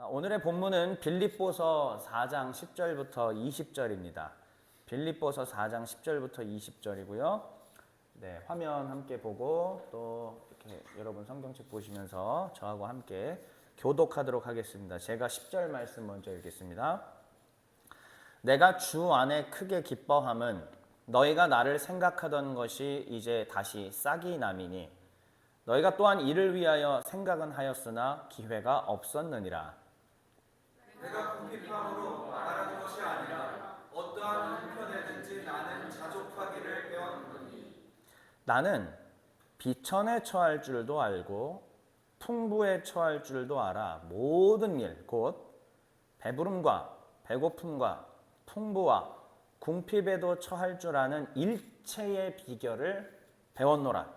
오늘의 본문은 빌립보서 4장 10절부터 20절입니다. 빌립보서 4장 10절부터 20절이고요. 네, 화면 함께 보고 또 이렇게 여러분 성경책 보시면서 저하고 함께 교독하도록 하겠습니다. 제가 10절 말씀 먼저 읽겠습니다. 내가 주 안에 크게 기뻐함은 너희가 나를 생각하던 것이 이제 다시 싹이 남이니 너희가 또한 이를 위하여 생각은 하였으나 기회가 없었느니라. 내가 궁핍함으로 말하는 것이 아니라 어떠한 형편에든지 나는 자족하기를 배웠노니 나는 비천에 처할 줄도 알고 풍부에 처할 줄도 알아. 모든 일 곧 배부름과 배고픔과 풍부와 궁핍에도 처할 줄 아는 일체의 비결을 배웠노라.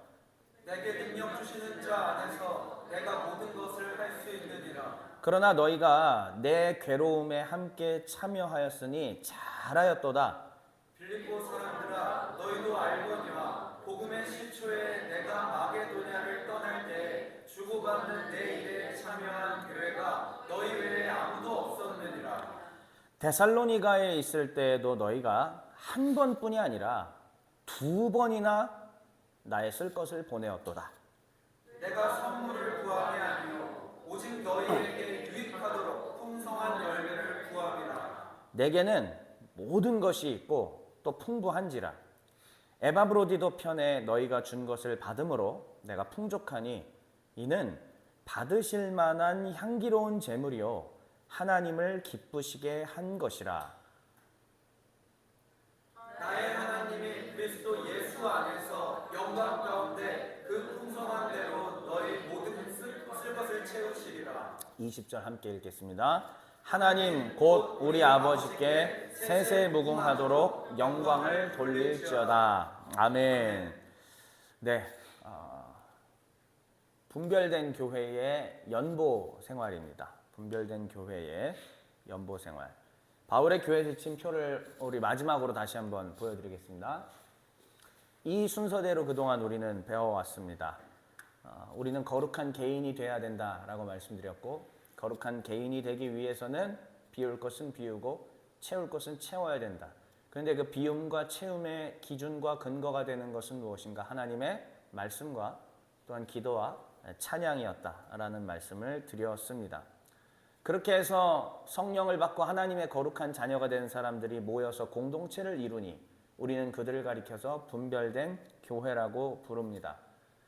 내게 능력 주시는 자 안에서 내가 모든 것을 할 수 있느니라. 그러나 너희가 내 괴로움에 함께 참여하였으니 잘하였도다. 빌립보 사람들아, 너희도 알거니와 복음의 시초에 내가 마게도냐를 떠날 때 주고받는 내 일에 참여한 교회가 너희 외에 아무도 없었느니라. 데살로니가에 있을 때에도 너희가 한 번뿐이 아니라 두 번이나 나의 쓸 것을 보내었도다. 내가 선물을 구함이 아니요 오직 너희에게 유익하도록 풍성한 열매를 구함이라. 내게는 모든 것이 있고 또 풍부한지라. 에바브로디도 편에 너희가 준 것을 받음으로 내가 풍족하니 이는 받으실 만한 향기로운 제물이요 하나님을 기쁘시게 한 것이라. 나의 하나님이 그리스도 예수 안에서 영광 가운데 그 풍성한 대로 너희 모든 쓸 것을 채우시리라. 20절 함께 읽겠습니다. 하나님 곧 우리 아버지께 세세무궁하도록 영광을 돌릴지어다. 아멘. 네, 분별된 교회의 연보 생활입니다. 분별된 교회의 연보 생활. 바울의 교회 지침표를 우리 마지막으로 다시 한번 보여드리겠습니다. 이 순서대로 그동안 우리는 배워왔습니다. 우리는 거룩한 개인이 돼야 된다라고 말씀드렸고, 거룩한 개인이 되기 위해서는 비울 것은 비우고 채울 것은 채워야 된다. 그런데 그 비움과 채움의 기준과 근거가 되는 것은 무엇인가? 하나님의 말씀과 또한 기도와 찬양이었다라는 말씀을 드렸습니다. 그렇게 해서 성령을 받고 하나님의 거룩한 자녀가 된 사람들이 모여서 공동체를 이루니 우리는 그들을 가리켜서 분별된 교회라고 부릅니다.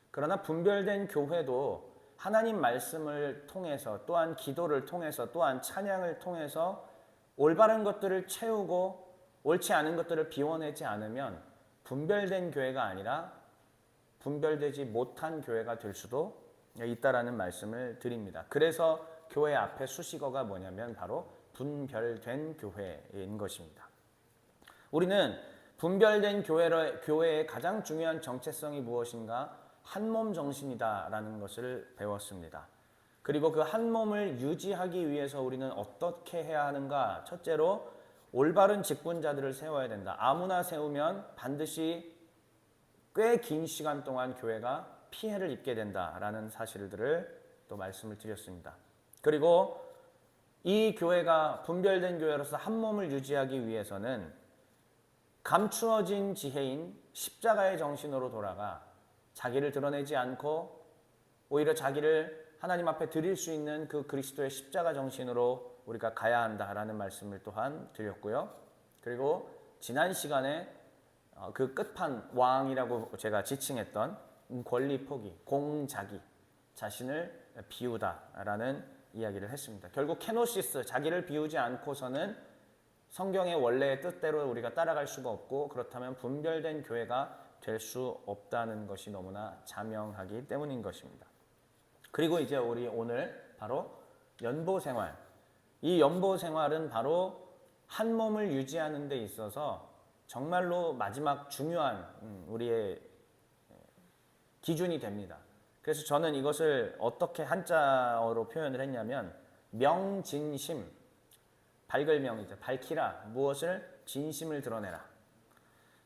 그러나 분별된 교회도 하나님 말씀을 통해서 또한 기도를 통해서 또한 찬양을 통해서 올바른 것들을 채우고 옳지 않은 것들을 비워내지 않으면 분별된 교회가 아니라 분별되지 못한 교회가 될 수도 있다라는 말씀을 드립니다. 그래서 교회 앞에 수식어가 뭐냐면 바로 분별된 교회인 것입니다. 우리는 분별된 교회의 가장 중요한 정체성이 무엇인가? 한몸 정신이다라는 것을 배웠습니다. 그리고 그 한몸을 유지하기 위해서 우리는 어떻게 해야 하는가? 첫째로 올바른 직분자들을 세워야 된다. 아무나 세우면 반드시 꽤 긴 시간 동안 교회가 피해를 입게 된다라는 사실들을 또 말씀을 드렸습니다. 그리고 이 교회가 분별된 교회로서 한 몸을 유지하기 위해서는 감추어진 지혜인 십자가의 정신으로 돌아가 자기를 드러내지 않고 오히려 자기를 하나님 앞에 드릴 수 있는 그 그리스도의 십자가 정신으로 우리가 가야 한다라는 말씀을 또한 드렸고요. 그리고 지난 시간에 그 끝판 왕이라고 제가 지칭했던 권리 포기, 공자기, 자신을 비우다라는 이야기를 했습니다. 결국 케노시스, 자기를 비우지 않고서는 성경의 원래의 뜻대로 우리가 따라갈 수가 없고 그렇다면 분별된 교회가 될 수 없다는 것이 너무나 자명하기 때문인 것입니다. 그리고 이제 우리 오늘 바로 연보 생활. 이 연보 생활은 바로 한 몸을 유지하는 데 있어서 정말로 마지막 중요한 우리의 기준이 됩니다. 그래서 저는 이것을 어떻게 한자어로 표현을 했냐면 명진심, 밝을 명이죠. 밝히라. 무엇을? 진심을 드러내라.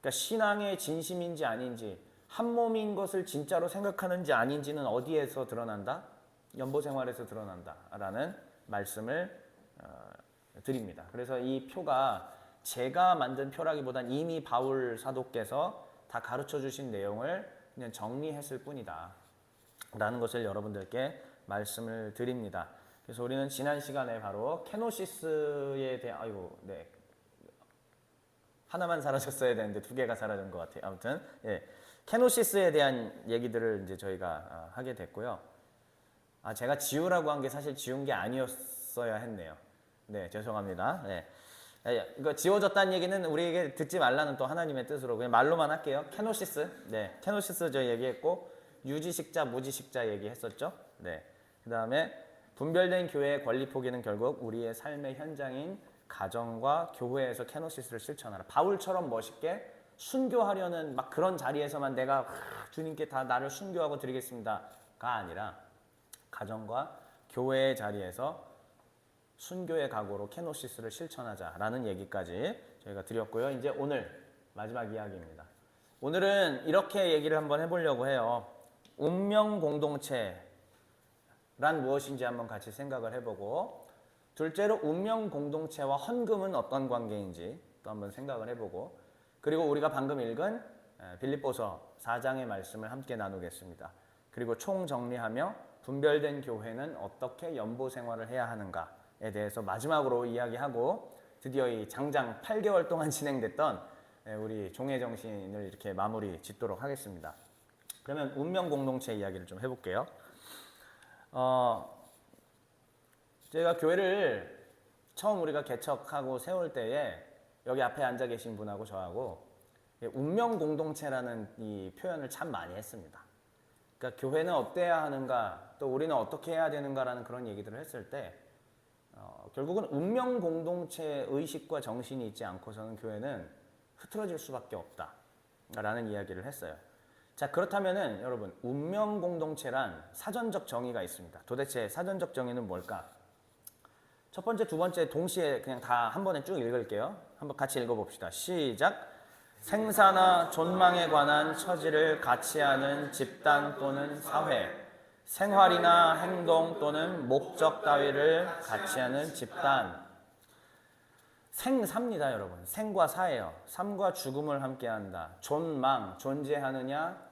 그러니까 신앙의 진심인지 아닌지, 한 몸인 것을 진짜로 생각하는지 아닌지는 어디에서 드러난다? 연보 생활에서 드러난다라는 말씀을 드립니다. 그래서 이 표가 제가 만든 표라기보단 이미 바울 사도께서 다 가르쳐 주신 내용을 그냥 정리했을 뿐이다 라는 것을 여러분들께 말씀을 드립니다. 그래서 우리는 지난 시간에 바로 케노시스에 대한 하나만 사라졌어야 되는데 두 개가 사라진 것 같아요. 아무튼 케노시스에 대한 얘기들을 이제 저희가 하게 됐고요. 제가 지우라고 한 게 사실 지운 게 아니었어야 했네요. 네, 죄송합니다. 네. 이거 지워졌다는 얘기는 우리에게 듣지 말라는 또 하나님의 뜻으로 그냥 말로만 할게요. 케노시스. 네, 케노시스 저 얘기했고 유지식자, 무지식자 얘기했었죠. 네. 그다음에 분별된 교회의 권리 포기는 결국 우리의 삶의 현장인 가정과 교회에서 케노시스를 실천하라. 바울처럼 멋있게 순교하려는 막 그런 자리에서만 내가 주님께 다 나를 순교하고 드리겠습니다가 아니라 가정과 교회의 자리에서 순교의 각오로 케노시스를 실천하자라는 얘기까지 저희가 드렸고요. 이제 오늘 마지막 이야기입니다. 오늘은 이렇게 얘기를 한번 해보려고 해요. 운명 공동체란 무엇인지 한번 같이 생각을 해보고, 둘째로 운명 공동체와 헌금은 어떤 관계인지 또 한번 생각을 해보고, 그리고 우리가 방금 읽은 빌립보서 4장의 말씀을 함께 나누겠습니다. 그리고 총정리하며 분별된 교회는 어떻게 연보 생활을 해야 하는가에 대해서 마지막으로 이야기하고, 드디어 이 장장 8개월 동안 진행됐던 우리 종의 정신을 이렇게 마무리 짓도록 하겠습니다. 그러면 운명 공동체 이야기를 좀 해볼게요. 제가 교회를 처음 우리가 개척하고 세울 때에 여기 앞에 앉아 계신 분하고 저하고 운명 공동체라는 이 표현을 참 많이 했습니다. 그러니까 교회는 어때야 하는가, 또 우리는 어떻게 해야 되는가라는 그런 얘기들을 했을 때 결국은 운명 공동체 의식과 정신이 있지 않고서는 교회는 흐트러질 수밖에 없다라는 이야기를 했어요. 자, 그렇다면은 여러분, 운명 공동체란 사전적 정의가 있습니다. 도대체 사전적 정의는 뭘까? 첫 번째, 두 번째 동시에 그냥 다 한 번에 쭉 읽을게요. 한번 같이 읽어봅시다. 시작. 생사나 존망에 관한 처지를 같이 하는 집단 또는 사회, 생활이나 행동 또는 목적 따위를 같이 하는 집단. 생사입니다, 여러분. 생과 사예요. 삶과 죽음을 함께한다. 존망, 존재하느냐,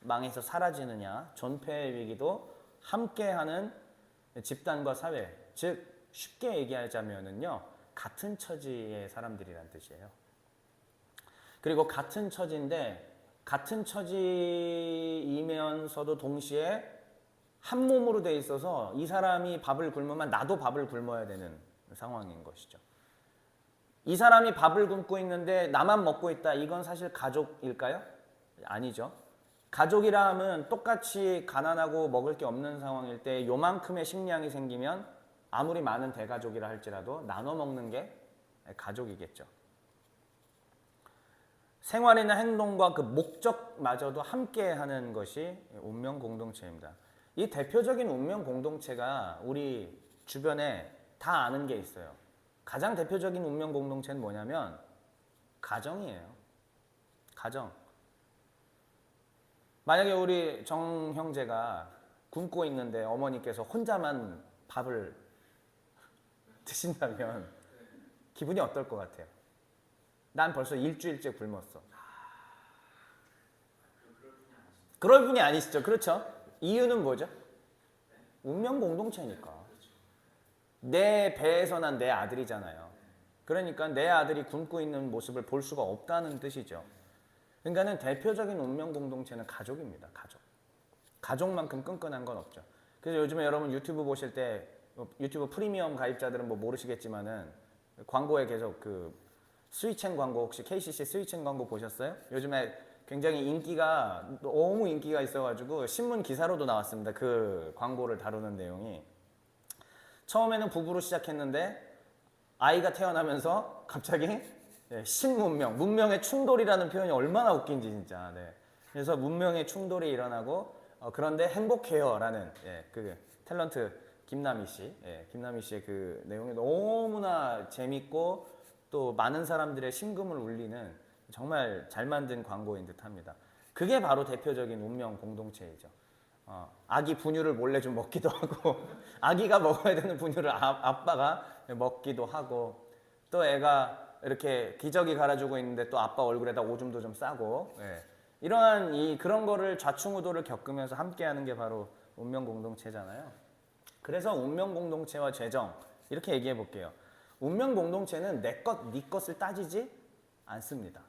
망해서 사라지느냐, 존폐의 위기도 함께하는 집단과 사회. 즉 쉽게 얘기하자면은요, 같은 처지의 사람들이란 뜻이에요. 그리고 같은 처지인데 같은 처지이면서도 동시에 한 몸으로 돼 있어서 이 사람이 밥을 굶으면 나도 밥을 굶어야 되는 상황인 것이죠. 이 사람이 밥을 굶고 있는데 나만 먹고 있다. 이건 사실 가족일까요? 아니죠. 가족이라 하면 똑같이 가난하고 먹을 게 없는 상황일 때 요만큼의 식량이 생기면 아무리 많은 대가족이라 할지라도 나눠 먹는 게 가족이겠죠. 생활이나 행동과 그 목적마저도 함께 하는 것이 운명 공동체입니다. 이 대표적인 운명 공동체가 우리 주변에 다 아는 게 있어요. 가장 대표적인 운명 공동체는 뭐냐면 가정이에요. 가정. 만약에 우리 정 형제가 굶고 있는데 어머니께서 혼자만 밥을 드신다면 기분이 어떨 것 같아요? 난 벌써 일주일째 굶었어. 그럴 분이 아니시죠? 그렇죠? 이유는 뭐죠? 운명 공동체니까. 내 배에서 난 내 아들이잖아요. 그러니까 내 아들이 굶고 있는 모습을 볼 수가 없다는 뜻이죠. 그러니까는 대표적인 운명 공동체는 가족입니다. 가족. 가족만큼 끈끈한 건 없죠. 그래서 요즘에 여러분 유튜브 보실 때 유튜브 프리미엄 가입자들은 뭐 모르시겠지만은 광고에 계속 그 스위첸 광고, 혹시 KCC 스위첸 광고 보셨어요? 요즘에 굉장히 인기가, 너무 인기가 있어가지고 신문 기사로도 나왔습니다. 그 광고를 다루는 내용이. 처음에는 부부로 시작했는데 아이가 태어나면서 갑자기 신문명, 문명의 충돌이라는 표현이 얼마나 웃긴지 진짜. 네. 그래서 문명의 충돌이 일어나고 그런데 행복해요라는 그 탤런트 김남희 씨, 김남희 씨의 그 내용이 너무나 재밌고 또 많은 사람들의 심금을 울리는 정말 잘 만든 광고인 듯합니다. 그게 바로 대표적인 운명 공동체이죠. 아기 분유를 몰래 좀 먹기도 하고 아기가 먹어야 되는 분유를 아빠가 먹기도 하고 또 애가 이렇게 기저귀 갈아주고 있는데 또 아빠 얼굴에다 오줌도 좀 싸고 이러한 그런 거를 좌충우돌을 겪으면서 함께하는 게 바로 운명 공동체잖아요. 그래서 운명 공동체와 재정 이렇게 얘기해 볼게요. 운명 공동체는 내 것, 네 것을 따지지 않습니다.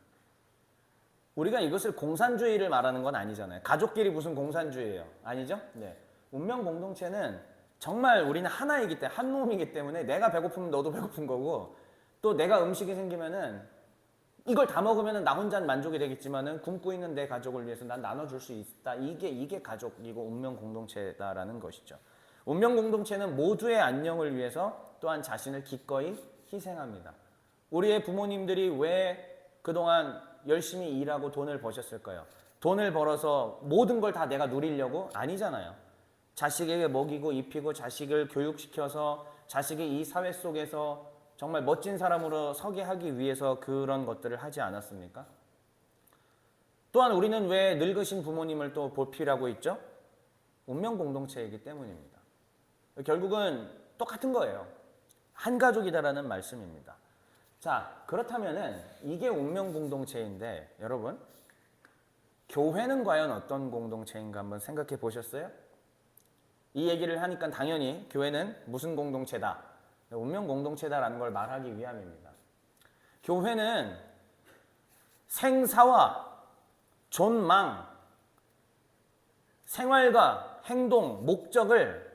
우리가 이것을 공산주의를 말하는 건 아니잖아요. 가족끼리 무슨 공산주의예요? 아니죠? 네. 운명 공동체는 정말 우리는 하나이기 때문에 한 몸이기 때문에 내가 배고프면 너도 배고픈 거고 또 내가 음식이 생기면은 이걸 다 먹으면은 나 혼자는 만족이 되겠지만은 굶고 있는 내 가족을 위해서 난 나눠줄 수 있다. 이게 가족이고 운명 공동체다라는 것이죠. 운명 공동체는 모두의 안녕을 위해서 또한 자신을 기꺼이 희생합니다. 우리의 부모님들이 왜 그동안 열심히 일하고 돈을 버셨을까요? 돈을 벌어서 모든 걸 다 내가 누리려고? 아니잖아요. 자식에게 먹이고 입히고 자식을 교육시켜서 자식이 이 사회 속에서 정말 멋진 사람으로 서게 하기 위해서 그런 것들을 하지 않았습니까? 또한 우리는 왜 늙으신 부모님을 또 보필하고 있죠? 운명 공동체이기 때문입니다. 결국은 똑같은 거예요. 한 가족이다라는 말씀입니다. 자, 그렇다면은 이게 운명 공동체인데 여러분 교회는 과연 어떤 공동체인가 한번 생각해 보셨어요? 이 얘기를 하니까 당연히 교회는 무슨 공동체다? 운명 공동체다라는 걸 말하기 위함입니다. 교회는 생사와 존망, 생활과 행동, 목적을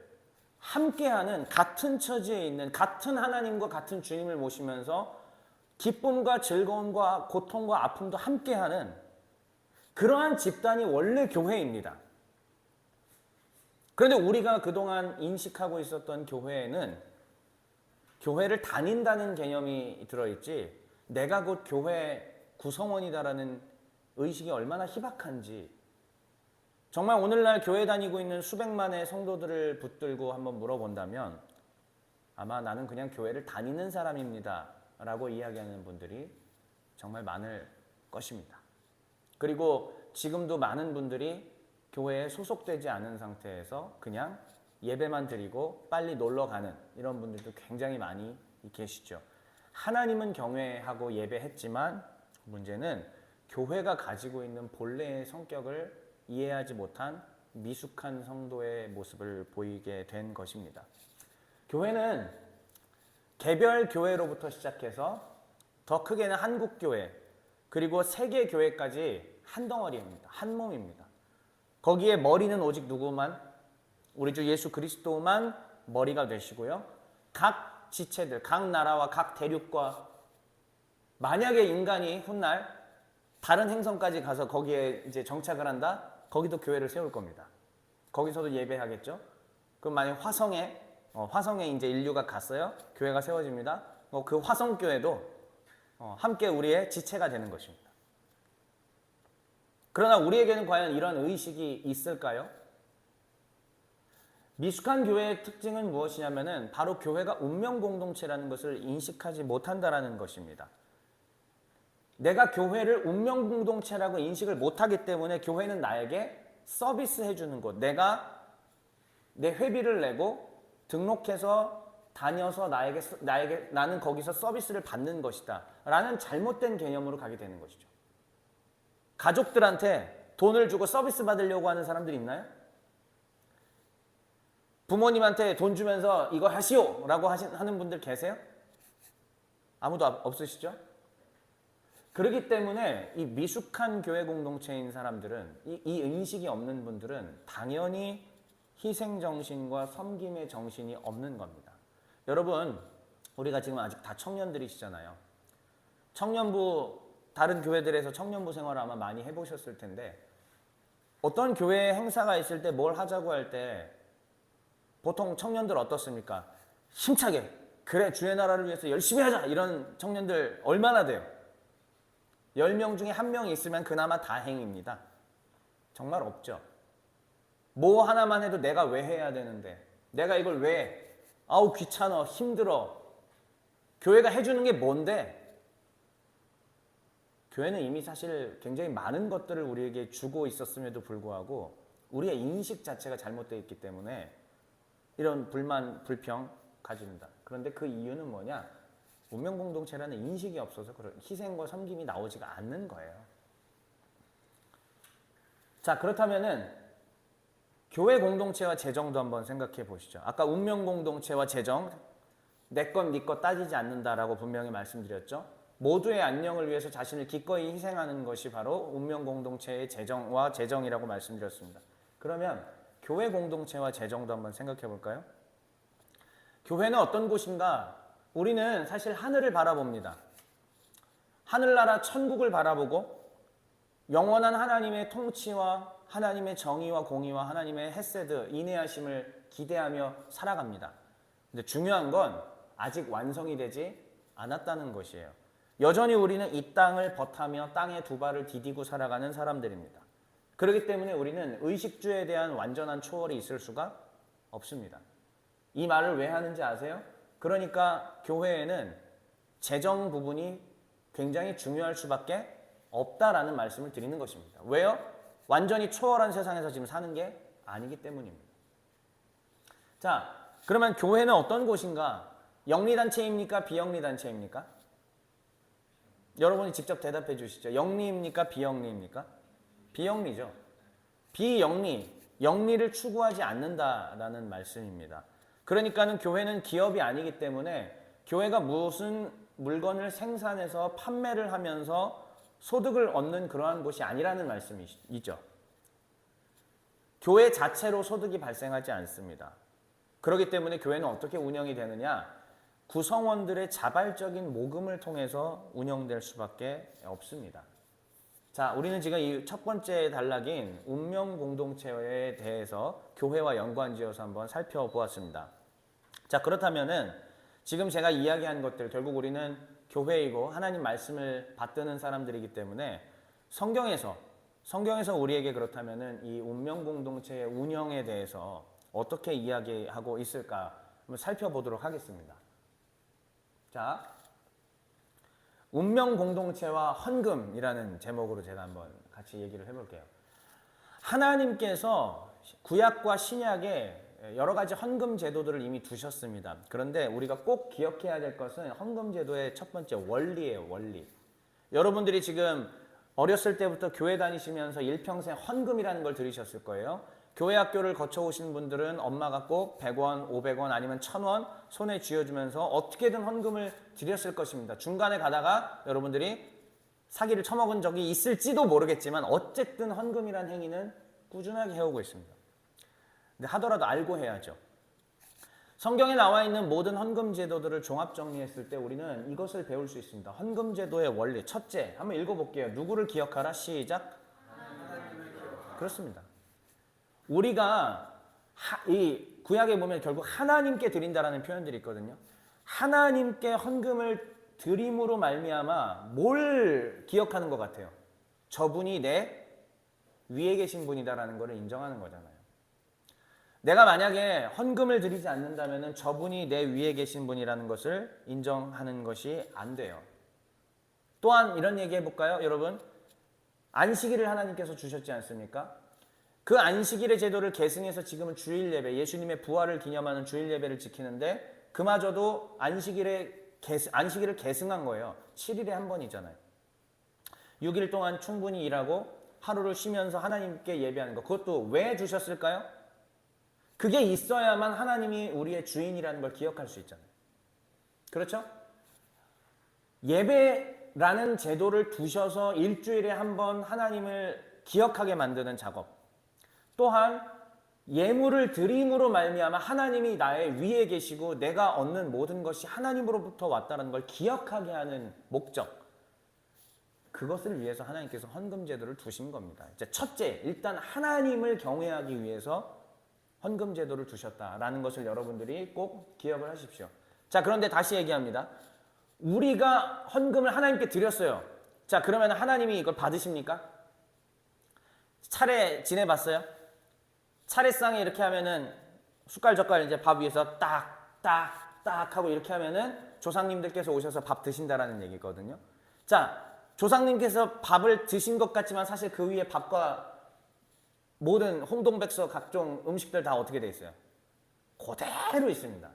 함께하는 같은 처지에 있는 같은 하나님과 같은 주님을 모시면서 기쁨과 즐거움과 고통과 아픔도 함께하는 그러한 집단이 원래 교회입니다. 그런데 우리가 그동안 인식하고 있었던 교회에는 교회를 다닌다는 개념이 들어있지 내가 곧 교회 구성원이다라는 의식이 얼마나 희박한지 정말 오늘날 교회 다니고 있는 수백만의 성도들을 붙들고 한번 물어본다면 아마 나는 그냥 교회를 다니는 사람입니다 라고 이야기하는 분들이 정말 많을 것입니다. 그리고 지금도 많은 분들이 교회에 소속되지 않은 상태에서 그냥 예배만 드리고 빨리 놀러 가는 이런 분들도 굉장히 많이 계시죠. 하나님은 경외하고 예배했지만 문제는 교회가 가지고 있는 본래의 성격을 이해하지 못한 미숙한 성도의 모습을 보이게 된 것입니다. 교회는 개별 교회로부터 시작해서 더 크게는 한국교회 그리고 세계교회까지 한 덩어리입니다. 한 몸입니다. 거기에 머리는 오직 누구만? 우리 주 예수 그리스도만 머리가 되시고요. 각 지체들, 각 나라와 각 대륙과 만약에 인간이 훗날 다른 행성까지 가서 거기에 이제 정착을 한다? 거기도 교회를 세울 겁니다. 거기서도 예배하겠죠? 그럼 만약 화성에 이제 인류가 갔어요. 교회가 세워집니다. 그 화성교회도 함께 우리의 지체가 되는 것입니다. 그러나 우리에게는 과연 이런 의식이 있을까요? 미숙한 교회의 특징은 무엇이냐면은 바로 교회가 운명 공동체라는 것을 인식하지 못한다라는 것입니다. 내가 교회를 운명 공동체라고 인식을 못하기 때문에 교회는 나에게 서비스해 주는 곳, 내가 내 회비를 내고 등록해서 다녀서 나는 거기서 서비스를 받는 것이다 라는 잘못된 개념으로 가게 되는 것이죠. 가족들한테 돈을 주고 서비스 받으려고 하는 사람들이 있나요? 부모님한테 돈 주면서 이거 하시오 라고 하는 분들 계세요? 아무도 없으시죠? 그렇기 때문에 이 미숙한 교회 공동체인 사람들은 이 인식이 없는 분들은 당연히 희생정신과 섬김의 정신이 없는 겁니다. 여러분 우리가 지금 아직 다 청년들이시잖아요. 청년부 다른 교회들에서 청년부 생활을 아마 많이 해보셨을 텐데 어떤 교회 행사가 있을 때 뭘 하자고 할 때 보통 청년들 어떻습니까? 힘차게 그래 주의 나라를 위해서 열심히 하자 이런 청년들 얼마나 돼요? 10명 중에 1명이 있으면 그나마 다행입니다. 정말 없죠. 뭐 하나만 해도 내가 왜 해야 되는데 내가 이걸 왜 아우 귀찮아 힘들어 교회가 해주는 게 뭔데? 교회는 이미 사실 굉장히 많은 것들을 우리에게 주고 있었음에도 불구하고 우리의 인식 자체가 잘못되어 있기 때문에 이런 불만, 불평 가집니다. 그런데 그 이유는 뭐냐? 운명 공동체라는 인식이 없어서 희생과 섬김이 나오지가 않는 거예요. 자, 그렇다면은 교회 공동체와 재정도 한번 생각해 보시죠. 아까 운명 공동체와 재정, 내 것, 네 것 따지지 않는다라고 분명히 말씀드렸죠. 모두의 안녕을 위해서 자신을 기꺼이 희생하는 것이 바로 운명 공동체의 재정과 재정이라고 말씀드렸습니다. 그러면 교회 공동체와 재정도 한번 생각해 볼까요? 교회는 어떤 곳인가? 우리는 사실 하늘을 바라봅니다. 하늘나라 천국을 바라보고 영원한 하나님의 통치와 하나님의 정의와 공의와 하나님의 헤세드, 인내하심을 기대하며 살아갑니다. 근데 중요한 건 아직 완성이 되지 않았다는 것이에요. 여전히 우리는 이 땅을 버타며 땅에 두 발을 디디고 살아가는 사람들입니다. 그렇기 때문에 우리는 의식주에 대한 완전한 초월이 있을 수가 없습니다. 이 말을 왜 하는지 아세요? 그러니까 교회에는 재정 부분이 굉장히 중요할 수밖에 없다라는 말씀을 드리는 것입니다. 왜요? 완전히 초월한 세상에서 지금 사는 게 아니기 때문입니다. 자, 그러면 교회는 어떤 곳인가? 영리단체입니까? 비영리단체입니까? 여러분이 직접 대답해 주시죠. 영리입니까? 비영리입니까? 비영리죠. 비영리, 영리를 추구하지 않는다라는 말씀입니다. 그러니까는 교회는 기업이 아니기 때문에 교회가 무슨 물건을 생산해서 판매를 하면서 소득을 얻는 그러한 곳이 아니라는 말씀이죠. 교회 자체로 소득이 발생하지 않습니다. 그렇기 때문에 교회는 어떻게 운영이 되느냐? 구성원들의 자발적인 모금을 통해서 운영될 수밖에 없습니다. 자, 우리는 지금 이 첫 번째 단락인 운명 공동체에 대해서 교회와 연관지어서 한번 살펴보았습니다. 자, 그렇다면은 지금 제가 이야기한 것들 결국 우리는 교회이고 하나님 말씀을 받드는 사람들이기 때문에 성경에서 우리에게 그렇다면은 이 운명 공동체의 운영에 대해서 어떻게 이야기하고 있을까 한번 살펴보도록 하겠습니다. 자, 운명 공동체와 헌금이라는 제목으로 제가 한번 같이 얘기를 해볼게요. 하나님께서 구약과 신약에 여러 가지 헌금 제도들을 이미 두셨습니다. 그런데 우리가 꼭 기억해야 될 것은 헌금 제도의 첫 번째 원리예요, 원리. 여러분들이 지금 어렸을 때부터 교회 다니시면서 일평생 헌금이라는 걸 들으셨을 거예요. 교회 학교를 거쳐오신 분들은 엄마가 꼭 100원, 500원 아니면 1000원 손에 쥐어주면서 어떻게든 헌금을 드렸을 것입니다. 중간에 가다가 여러분들이 사기를 쳐먹은 적이 있을지도 모르겠지만 어쨌든 헌금이란 행위는 꾸준하게 해오고 있습니다. 근데 하더라도 알고 해야죠. 성경에 나와 있는 모든 헌금 제도들을 종합 정리했을 때 우리는 이것을 배울 수 있습니다. 헌금 제도의 원리. 첫째, 한번 읽어볼게요. 누구를 기억하라? 시작. 그렇습니다. 우리가 이 구약에 보면 결국 하나님께 드린다라는 표현들이 있거든요. 하나님께 헌금을 드림으로 말미암아 뭘 기억하는 것 같아요? 저분이 내 위에 계신 분이다라는 것을 인정하는 거잖아요. 내가 만약에 헌금을 드리지 않는다면 저분이 내 위에 계신 분이라는 것을 인정하는 것이 안 돼요. 또한 이런 얘기 해볼까요? 여러분, 안식일을 하나님께서 주셨지 않습니까? 그 안식일의 제도를 계승해서 지금은 주일 예배, 예수님의 부활을 기념하는 주일 예배를 지키는데 그마저도 안식일을 계승한 거예요. 7일에 한 번이잖아요. 6일 동안 충분히 일하고 하루를 쉬면서 하나님께 예배하는 거. 그것도 왜 주셨을까요? 그게 있어야만 하나님이 우리의 주인이라는 걸 기억할 수 있잖아요. 그렇죠? 예배라는 제도를 두셔서 일주일에 한 번 하나님을 기억하게 만드는 작업. 또한 예물을 드림으로 말미암아 하나님이 나의 위에 계시고 내가 얻는 모든 것이 하나님으로부터 왔다는 걸 기억하게 하는 목적. 그것을 위해서 하나님께서 헌금 제도를 두신 겁니다. 이제 첫째, 일단 하나님을 경외하기 위해서 헌금 제도를 두셨다라는 것을 여러분들이 꼭 기억을 하십시오. 자, 그런데 다시 얘기합니다. 우리가 헌금을 하나님께 드렸어요. 자, 그러면 하나님이 이걸 받으십니까? 차례 지내봤어요? 차례상에 이렇게 하면은 숟갈 젓갈 이제 밥 위에서 딱 하고 이렇게 하면은 조상님들께서 오셔서 밥 드신다라는 얘기거든요. 자, 조상님께서 밥을 드신 것 같지만 사실 그 위에 밥과 모든 홍동백서 각종 음식들 다 어떻게 돼 있어요? 그대로 있습니다.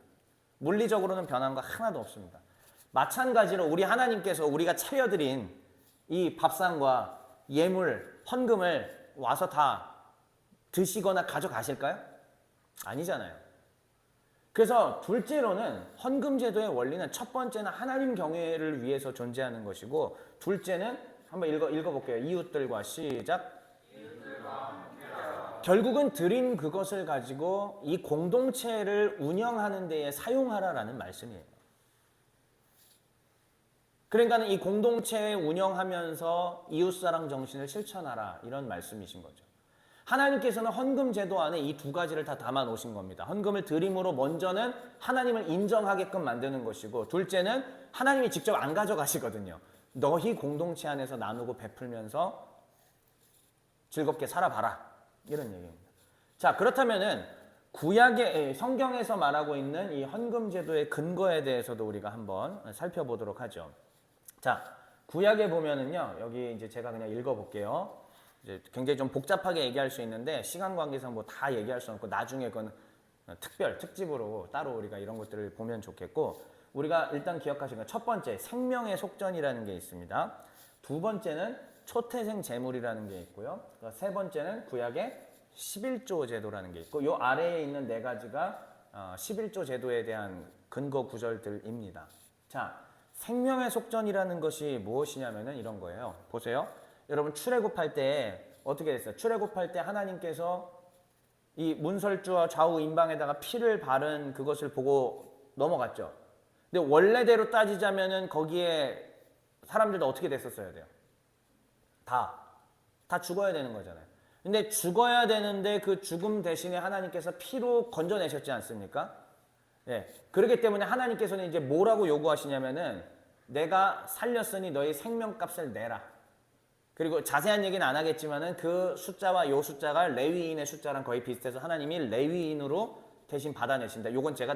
물리적으로는 변한 거 하나도 없습니다. 마찬가지로 우리 하나님께서 우리가 차려드린 이 밥상과 예물, 헌금을 와서 다 드시거나 가져가실까요? 아니잖아요. 그래서 둘째로는 헌금 제도의 원리는 첫 번째는 하나님 경외를 위해서 존재하는 것이고, 둘째는 한번 읽어볼게요. 이웃들과 시작. 결국은 드린 그것을 가지고 이 공동체를 운영하는 데에 사용하라라는 말씀이에요. 그러니까는 이 공동체 운영하면서 이웃사랑 정신을 실천하라, 이런 말씀이신 거죠. 하나님께서는 헌금 제도 안에 이 두 가지를 다 담아 놓으신 겁니다. 헌금을 드림으로 먼저는 하나님을 인정하게끔 만드는 것이고, 둘째는 하나님이 직접 안 가져가시거든요. 너희 공동체 안에서 나누고 베풀면서 즐겁게 살아봐라, 이런 얘기입니다. 자, 그렇다면은 구약의 성경에서 말하고 있는 이 헌금 제도의 근거에 대해서도 우리가 한번 살펴보도록 하죠. 자, 구약에 보면은요, 여기 이제 제가 그냥 읽어볼게요. 이제 굉장히 좀 복잡하게 얘기할 수 있는데 시간 관계상 뭐 다 얘기할 수 없고 나중에 그건 특집으로 따로 우리가 이런 것들을 보면 좋겠고, 우리가 일단 기억하시는 건 첫 번째 생명의 속전이라는 게 있습니다. 두 번째는 초태생 제물이라는 게 있고요. 세 번째는 구약의 11조 제도라는 게 있고, 요 아래에 있는 네 가지가 11조 제도에 대한 근거 구절들입니다. 자, 생명의 속전이라는 것이 무엇이냐면은 이런 거예요. 보세요. 여러분 출애굽할 때 어떻게 됐어요? 출애굽할 때 하나님께서 이 문설주와 좌우 임방에다가 피를 바른 그것을 보고 넘어갔죠. 근데 원래대로 따지자면은 거기에 사람들도 어떻게 됐었어야 돼요? 다 죽어야 되는 거잖아요. 근데 죽어야 되는데 그 죽음 대신에 하나님께서 피로 건져내셨지 않습니까? 예. 그렇기 때문에 하나님께서는 이제 뭐라고 요구하시냐면은 내가 살렸으니 너희 생명값을 내라. 그리고 자세한 얘기는 안 하겠지만은 그 숫자와 요 숫자가 레위인의 숫자랑 거의 비슷해서 하나님이 레위인으로 대신 받아내신다. 요건 제가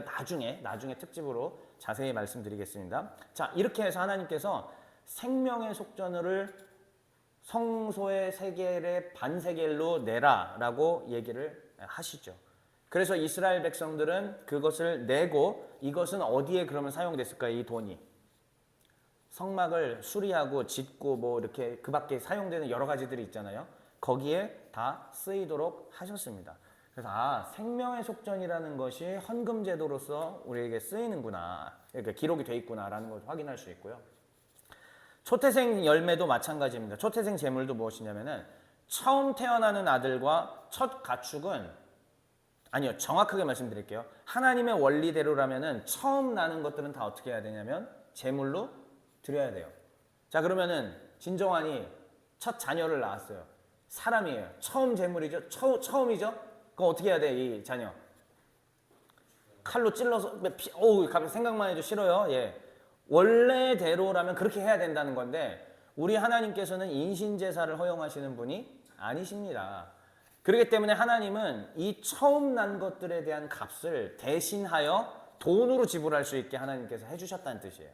나중에 특집으로 자세히 말씀드리겠습니다. 자, 이렇게 해서 하나님께서 생명의 속전을 성소의 세겔의 반세겔로 내라라고 얘기를 하시죠. 그래서 이스라엘 백성들은 그것을 내고, 이것은 어디에 그러면 사용됐을까요? 이 돈이 성막을 수리하고 짓고 뭐 이렇게 그 밖에 사용되는 여러 가지들이 있잖아요. 거기에 다 쓰이도록 하셨습니다. 그래서 생명의 속전이라는 것이 헌금 제도로서 우리에게 쓰이는구나, 이렇게 기록이 돼 있구나라는 것을 확인할 수 있고요. 초태생 열매도 마찬가지입니다. 초태생 제물도 무엇이냐면은 처음 태어나는 아들과 첫 가축은, 아니요, 정확하게 말씀드릴게요. 하나님의 원리대로라면은 처음 나는 것들은 다 어떻게 해야 되냐면 제물로 드려야 돼요. 자, 그러면은 진정환이 첫 자녀를 낳았어요. 사람이에요. 처음 제물이죠. 처음이죠. 그럼 어떻게 해야 돼, 이 자녀? 칼로 찔러서 갑자기 생각만 해도 싫어요. 예. 원래대로라면 그렇게 해야 된다는 건데, 우리 하나님께서는 인신제사를 허용하시는 분이 아니십니다. 그렇기 때문에 하나님은 이 처음 난 것들에 대한 값을 대신하여 돈으로 지불할 수 있게 하나님께서 해주셨다는 뜻이에요.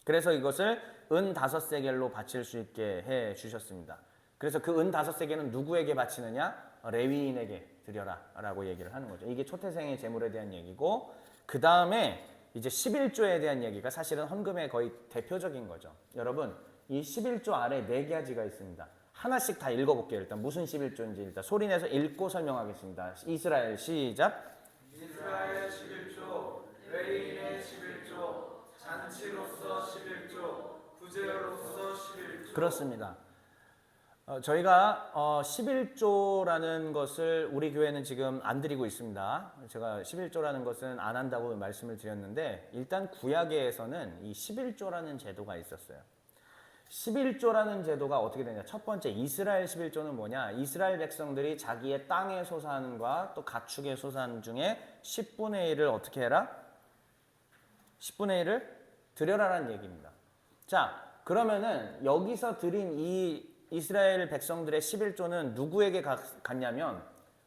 그래서 이것을 은 5세겔로 바칠 수 있게 해 주셨습니다. 그래서 그 은 5세겔은 누구에게 바치느냐? 레위인에게 드려라 라고 얘기를 하는 거죠. 이게 초태생의 제물에 대한 얘기고, 그 다음에 이제 11조에 대한 얘기가 사실은 헌금의 거의 대표적인 거죠. 여러분, 이 11조 아래 4가지가 있습니다. 하나씩 다 읽어볼게요. 일단 무슨 11조인지 일단 소리내서 읽고 설명하겠습니다. 이스라엘 시작. 이스라엘 11조, 레위인의 11조, 잔치로서 11조, 구제로서 11조. 그렇습니다. 저희가 11조라는 것을 우리 교회는 지금 안 드리고 있습니다. 제가 11조라는 것은 안 한다고 말씀을 드렸는데, 일단 구약에서는 이 11조라는 제도가 있었어요. 11조라는 제도가 어떻게 되냐? 첫 번째, 이스라엘 11조는 뭐냐? 이스라엘 백성들이 자기의 땅의 소산과 또 가축의 소산 중에 10분의 1을 어떻게 해라? 10분의 1을 드려라라는 얘기입니다. 자, 그러면은 여기서 드린 이 이스라엘 백성들의 11조는 누구에게 갔냐면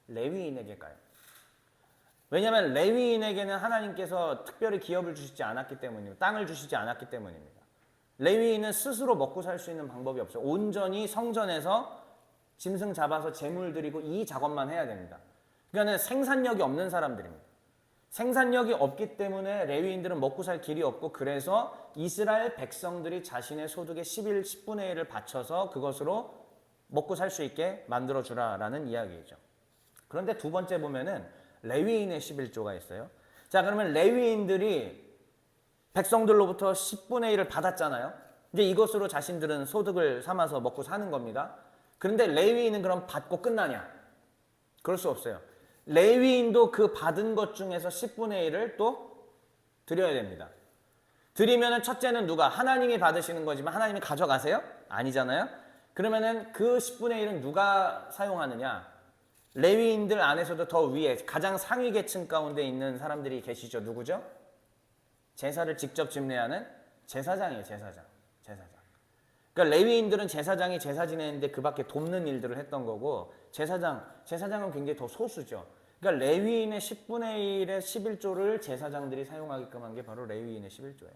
레위인에게 가요. 왜냐하면 레위인에게는 하나님께서 특별히 기업을 주시지 않았기 때문입니다. 땅을 주시지 않았기 때문입니다. 레위인은 스스로 먹고 살 수 있는 방법이 없어요. 온전히 성전에서 짐승 잡아서 제물 드리고 이 작업만 해야 됩니다. 그러니까 생산력이 없는 사람들입니다. 생산력이 없기 때문에 레위인들은 먹고 살 길이 없고 그래서 이스라엘 백성들이 자신의 소득의 10분의 1을 바쳐서 그것으로 먹고 살 수 있게 만들어주라라는 이야기죠. 그런데 두 번째 보면은 레위인의 11조가 있어요. 자, 그러면 레위인들이 백성들로부터 10분의 1을 받았잖아요. 이제 이것으로 자신들은 소득을 삼아서 먹고 사는 겁니다. 그런데 레위인은 그럼 받고 끝나냐? 그럴 수 없어요. 레위인도 그 받은 것 중에서 10분의 1을 또 드려야 됩니다. 드리면은 첫째는 누가? 하나님이 받으시는 거지만 하나님이 가져가세요? 아니잖아요. 그러면은 그 10분의 1은 누가 사용하느냐? 레위인들 안에서도 더 위에 가장 상위 계층 가운데 있는 사람들이 계시죠. 누구죠? 제사를 직접 집례하는 제사장이에요. 제사장. 그러니까 레위인들은 제사장이 제사 지내는데 그 밖에 돕는 일들을 했던 거고 제사장은 굉장히 더 소수죠. 그러니까 레위인의 10분의 1의 11조를 제사장들이 사용하게끔 한 게 바로 레위인의 11조예요.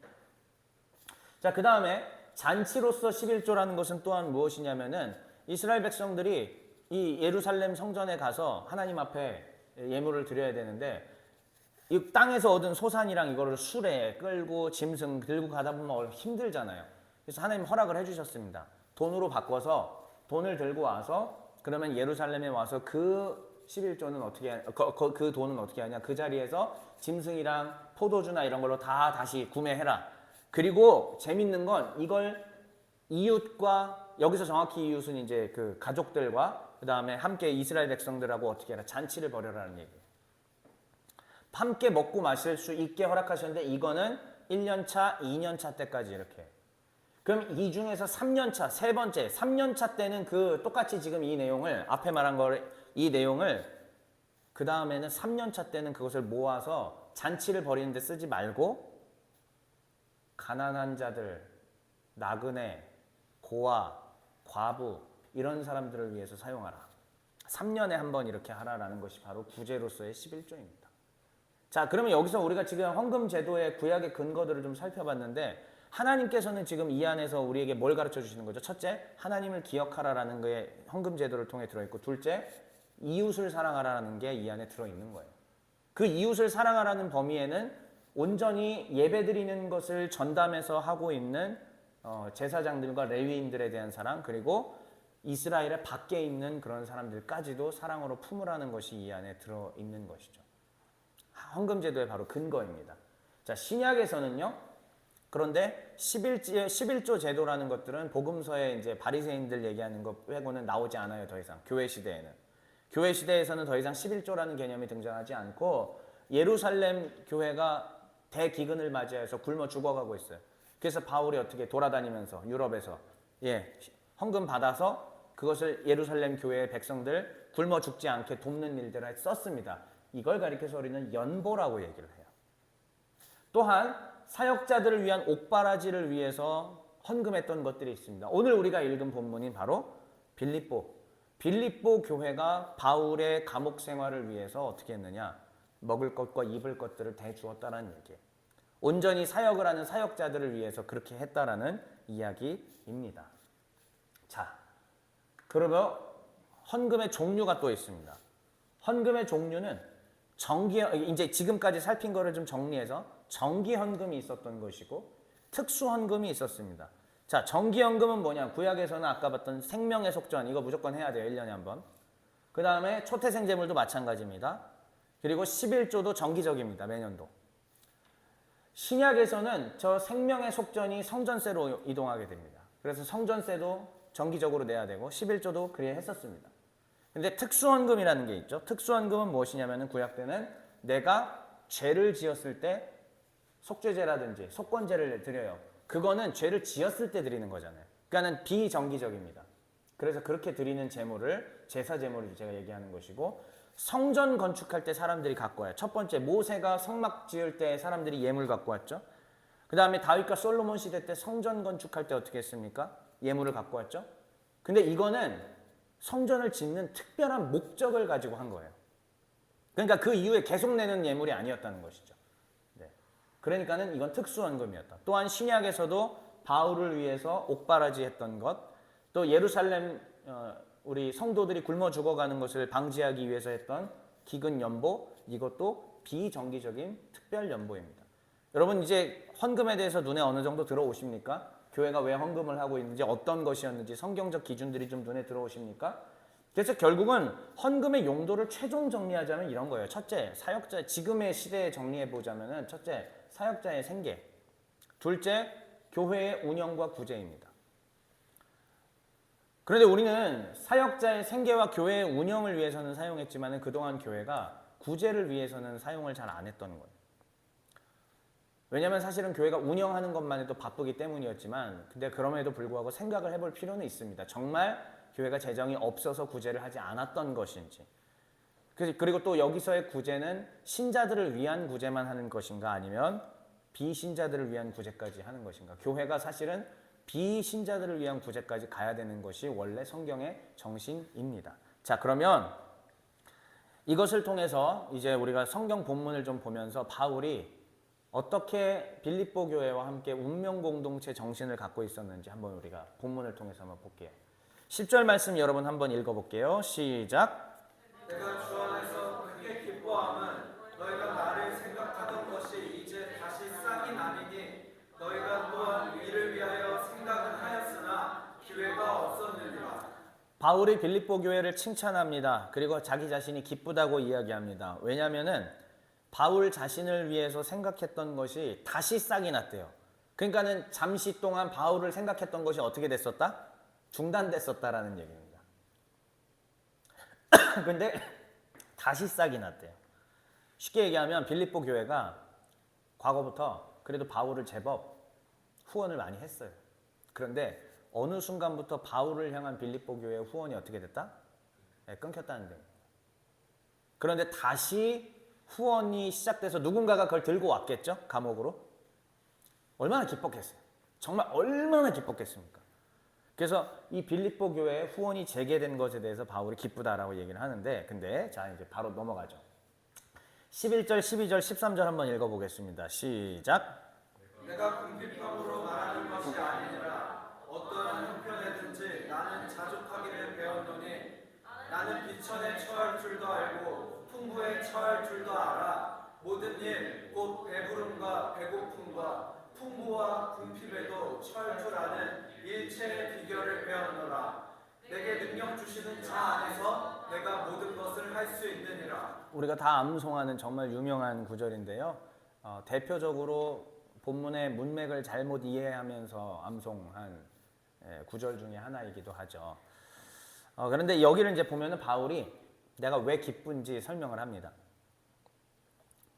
자, 그 다음에 잔치로서 11조라는 것은 또한 무엇이냐면은 이스라엘 백성들이 이 예루살렘 성전에 가서 하나님 앞에 예물을 드려야 되는데 이 땅에서 얻은 소산이랑 이거를 수레에 끌고 짐승 들고 가다 보면 힘들잖아요. 그래서 하나님 허락을 해주셨습니다. 돈으로 바꿔서 돈을 들고 와서 그러면 예루살렘에 와서 그 11조는 어떻게 그 돈은 어떻게 하냐? 그 자리에서 짐승이랑 포도주나 이런 걸로 다 다시 구매해라. 그리고 재밌는 건 이걸 이웃과 여기서 정확히 이웃은 이제 그 가족들과 그 다음에 함께 이스라엘 백성들하고 어떻게 해라? 잔치를 벌여라는 얘기예요. 함께 먹고 마실 수 있게 허락하셨는데 이거는 1년차, 2년차 때까지 이렇게. 그럼 이 중에서 3년차, 세 번째, 3년차 때는 그 똑같이 지금 이 내용을 앞에 말한 이 내용을 그 다음에는 3년차 때는 그것을 모아서 잔치를 벌이는 데 쓰지 말고 가난한 자들, 나그네, 고아, 과부 이런 사람들을 위해서 사용하라. 3년에 한 번 이렇게 하라라는 것이 바로 구제로서의 11조입니다. 자, 그러면 여기서 우리가 지금 헌금 제도의 구약의 근거들을 좀 살펴봤는데 하나님께서는 지금 이 안에서 우리에게 뭘 가르쳐 주시는 거죠? 첫째, 하나님을 기억하라라는 게 헌금 제도를 통해 들어있고 둘째, 이웃을 사랑하라는 게 이 안에 들어있는 거예요. 그 이웃을 사랑하라는 범위에는 온전히 예배드리는 것을 전담해서 하고 있는 제사장들과 레위인들에 대한 사랑 그리고 이스라엘의 밖에 있는 그런 사람들까지도 사랑으로 품으라는 것이 이 안에 들어있는 것이죠. 헌금 제도의 바로 근거입니다. 자, 신약에서는요. 그런데 11조 제도라는 것들은 복음서에 이제 바리새인들 얘기하는 것 빼고는 나오지 않아요. 더 이상 교회 시대에는. 교회 시대에서는 더 이상 11조라는 개념이 등장하지 않고 예루살렘 교회가 대기근을 맞이해서 굶어 죽어가고 있어요. 그래서 바울이 어떻게 돌아다니면서 유럽에서 헌금 받아서 그것을 예루살렘 교회의 백성들 굶어 죽지 않게 돕는 일들을 썼습니다. 이걸 가리켜서 우리는 연보라고 얘기를 해요. 또한 사역자들을 위한 옥바라지를 위해서 헌금했던 것들이 있습니다. 오늘 우리가 읽은 본문인 바로 빌립보 교회가 바울의 감옥 생활을 위해서 어떻게 했느냐? 먹을 것과 입을 것들을 대주었다는 얘기예요. 온전히 사역을 하는 사역자들을 위해서 그렇게 했다라는 이야기입니다. 자, 그러면 헌금의 종류가 또 있습니다. 헌금의 종류는 이제 지금까지 살핀 거를 좀 정리해서 정기 헌금이 있었던 것이고 특수 헌금이 있었습니다. 자, 정기 헌금은 뭐냐? 구약에서는 아까 봤던 생명의 속전 이거 무조건 해야 돼요. 1년에 한 번. 그 다음에 초태생 제물도 마찬가지입니다. 그리고 11조도 정기적입니다. 매년도. 신약에서는 저 생명의 속전이 성전세로 이동하게 됩니다. 그래서 성전세도 정기적으로 내야 되고 11조도 그래 했었습니다. 근데 특수헌금이라는 게 있죠. 특수헌금은 무엇이냐면은 구약 때는 내가 죄를 지었을 때 속죄제라든지 속건제를 드려요. 그거는 죄를 지었을 때 드리는 거잖아요. 그러니까는 비정기적입니다. 그래서 그렇게 드리는 제물을 제사 제물을 제가 얘기하는 것이고 성전 건축할 때 사람들이 갖고 와요. 첫 번째 모세가 성막 지을 때 사람들이 예물 갖고 왔죠. 그 다음에 다윗과 솔로몬 시대 때 성전 건축할 때 어떻게 했습니까? 예물을 갖고 왔죠. 근데 이거는 성전을 짓는 특별한 목적을 가지고 한 거예요. 그러니까 그 이후에 계속 내는 예물이 아니었다는 것이죠. 네. 그러니까는 이건 특수헌금이었다. 또한 신약에서도 바울을 위해서 옥바라지 했던 것, 또 예루살렘 우리 성도들이 굶어 죽어가는 것을 방지하기 위해서 했던 기근 연보, 이것도 비정기적인 특별 연보입니다. 여러분 이제 헌금에 대해서 눈에 어느 정도 들어오십니까? 교회가 왜 헌금을 하고 있는지, 어떤 것이었는지 성경적 기준들이 좀 눈에 들어오십니까? 그래서 결국은 헌금의 용도를 최종 정리하자면 이런 거예요. 첫째, 사역자, 지금의 시대에 정리해 보자면은 첫째, 사역자의 생계. 둘째, 교회의 운영과 구제입니다. 그런데 우리는 사역자의 생계와 교회의 운영을 위해서는 사용했지만 그동안 교회가 구제를 위해서는 사용을 잘 안 했던 거예요. 왜냐하면 사실은 교회가 운영하는 것만 해도 바쁘기 때문이었지만, 근데 그럼에도 불구하고 생각을 해볼 필요는 있습니다. 정말 교회가 재정이 없어서 구제를 하지 않았던 것인지, 그리고 또 여기서의 구제는 신자들을 위한 구제만 하는 것인가, 아니면 비신자들을 위한 구제까지 하는 것인가. 교회가 사실은 비신자들을 위한 구제까지 가야 되는 것이 원래 성경의 정신입니다. 자, 그러면 이것을 통해서 이제 우리가 성경 본문을 좀 보면서 바울이 어떻게 빌립보 교회와 함께 운명 공동체 정신을 갖고 있었는지 한번 우리가 본문을 통해서 한번 볼게요. 10절 말씀 여러분 한번 읽어볼게요. 시작. 내가 주 안에서 크게 기뻐함은 너희가 나를 생각하던 것이 이제 다시 싹이 나니니 너희가 또한 이를 위하여 생각은 하였으나 기회가 없었느니라. 바울이 빌립보 교회를 칭찬합니다. 그리고 자기 자신이 기쁘다고 이야기합니다. 왜냐하면은 바울 자신을 위해서 생각했던 것이 다시 싹이 났대요. 그러니까는 잠시 동안 바울을 생각했던 것이 어떻게 됐었다? 중단됐었다라는 얘기입니다. 근데 다시 싹이 났대요. 쉽게 얘기하면 빌립보 교회가 과거부터 그래도 바울을 제법 후원을 많이 했어요. 그런데 어느 순간부터 바울을 향한 빌립보 교회의 후원이 어떻게 됐다? 네, 끊겼다는 겁니다. 그런데 다시 후원이 시작돼서 누군가가 그걸 들고 왔겠죠? 감옥으로. 얼마나 기뻤겠어요. 정말 얼마나 기뻤겠습니까? 그래서 이 빌립보 교회에 후원이 재개된 것에 대해서 바울이 기쁘다라고 얘기를 하는데, 근데 자 이제 바로 넘어가죠. 11절, 12절, 13절 한번 읽어보겠습니다. 시작. 내가 궁핍함으로 말하는 것이 아니니라. 어떠한 형편에든지 나는 자족하기를 배웠노니 나는 비천에 처할 줄도 알고 풍부에 처할 줄도 알아. 모든 일 곧 배부름과 배고픔과 풍부와 궁핍에도 처할 줄 아는 일체의 비결을 배웠노라. 내게 능력 주시는 자 안에서 내가 모든 것을 할 수 있느니라. 우리가 다 암송하는 정말 유명한 구절인데요. 대표적으로 본문의 문맥을 잘못 이해하면서 암송한 구절 중에 하나이기도 하죠. 그런데 여기를 이제 보면은 바울이 내가 왜 기쁜지 설명을 합니다.